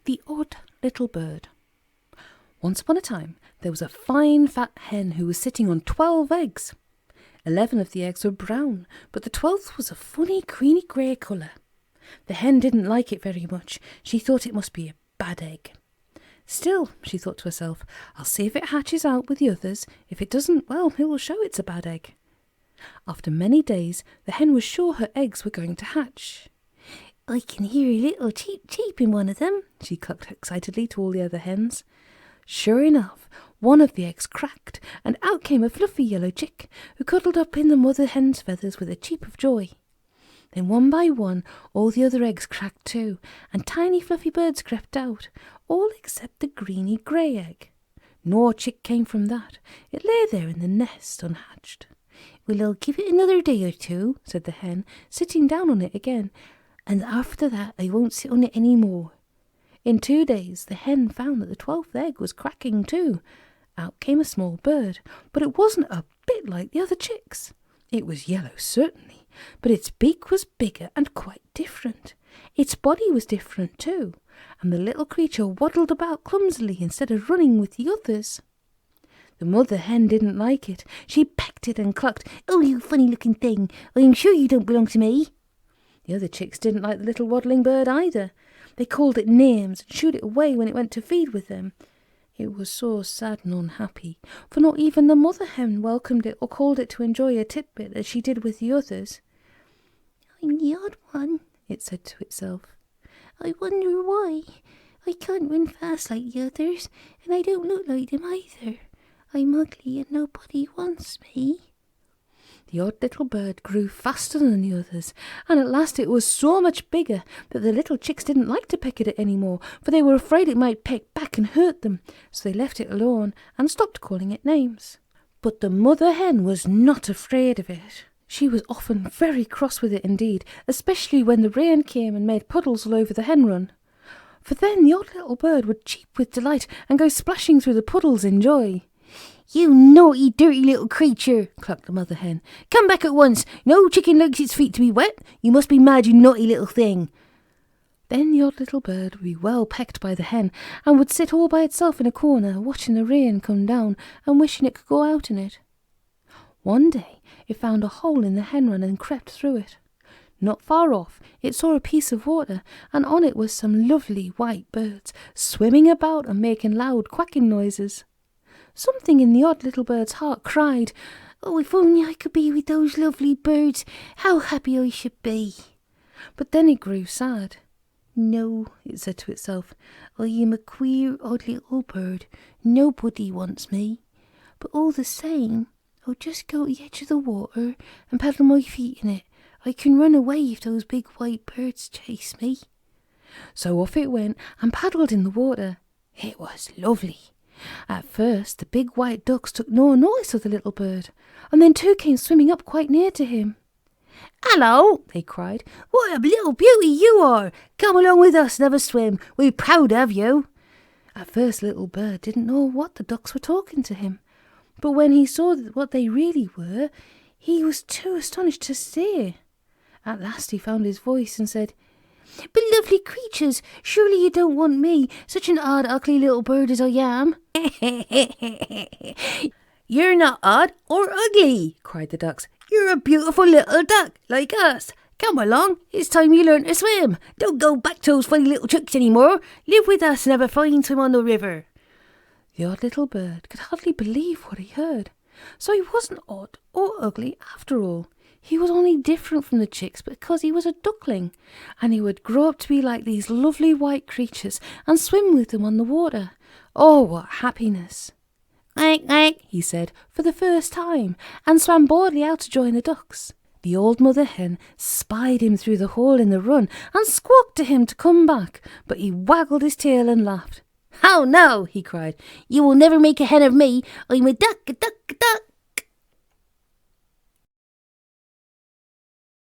The Odd Little Bird. Once upon a time, there was a fine fat hen who was sitting on 12 eggs. 11 of the eggs were brown, but the 12th was a funny greeny grey colour. The hen didn't like it very much. She thought it must be a bad egg. Still, she thought to herself, I'll see if it hatches out with the others. If it doesn't, well, it will show it's a bad egg. After many days, the hen was sure her eggs were going to hatch. I can hear a little cheep cheep in one of them, she clucked excitedly to all the other hens. Sure enough, one of the eggs cracked, and out came a fluffy yellow chick, who cuddled up in the mother hen's feathers with a cheep of joy. Then one by one, all the other eggs cracked too, and tiny fluffy birds crept out, all except the greeny grey egg. No chick came from that. It lay there in the nest unhatched. Well, I'll give it another day or two, said the hen, sitting down on it again, and after that I won't sit on it any more. In 2 days the hen found that the 12th egg was cracking too. Out came a small bird, but it wasn't a bit like the other chicks. It was yellow, certainly, but its beak was bigger and quite different. Its body was different too, and the little creature waddled about clumsily instead of running with the others. The mother hen didn't like it. She pecked it and clucked, "Oh, you funny-looking thing, I'm sure you don't belong to me." The other chicks didn't like the little waddling bird either. They called it names and shooed it away when it went to feed with them. It was so sad and unhappy, for not even the mother hen welcomed it or called it to enjoy a titbit as she did with the others. "I'm the odd one," it said to itself. "I wonder why. I can't run fast like the others, and I don't look like them either. I'm ugly and nobody wants me." The odd little bird grew faster than the others, and at last it was so much bigger that the little chicks didn't like to peck at it any more, for they were afraid it might peck back and hurt them, so they left it alone and stopped calling it names. But the mother hen was not afraid of it. She was often very cross with it indeed, especially when the rain came and made puddles all over the hen run. For then the odd little bird would cheep with delight and go splashing through the puddles in joy. "You naughty, dirty little creature," clucked the mother hen. "Come back at once. No chicken likes its feet to be wet. You must be mad, you naughty little thing." Then the odd little bird would be well pecked by the hen, and would sit all by itself in a corner, watching the rain come down and wishing it could go out in it. One day it found a hole in the hen run and crept through it. Not far off it saw a piece of water, and on it was some lovely white birds, swimming about and making loud quacking noises. Something in the odd little bird's heart cried, "Oh, if only I could be with those lovely birds, how happy I should be." But then it grew sad. "No," it said to itself, "I am a queer odd little bird. Nobody wants me. But all the same, I'll just go to the edge of the water and paddle my feet in it. I can run away if those big white birds chase me." So off it went and paddled in the water. It was lovely. At first the big white ducks took no notice of the little bird, and then two came swimming up quite near to him. "Hello," they cried. "What a little beauty you are! Come along with us and have a swim. We're proud of you." At first the little bird didn't know what the ducks were talking to him, but when he saw what they really were, he was too astonished to stay. At last he found his voice and said, "But lovely creatures, surely you don't want me, such an odd, ugly little bird as I am?" "You're not odd or ugly," cried the ducks. "You're a beautiful little duck, like us. Come along, it's time you learn to swim. Don't go back to those funny little tricks anymore. Live with us and have a fine swim on the river." The odd little bird could hardly believe what he heard. So he wasn't odd or ugly after all. He was only different from the chicks because he was a duckling, and he would grow up to be like these lovely white creatures and swim with them on the water. Oh, what happiness! "Quack, quack," he said for the first time, and swam boldly out to join the ducks. The old mother hen spied him through the hole in the run and squawked to him to come back, but he waggled his tail and laughed. "How no," he cried. "You will never make a hen of me. I'm a duck, a duck, a duck."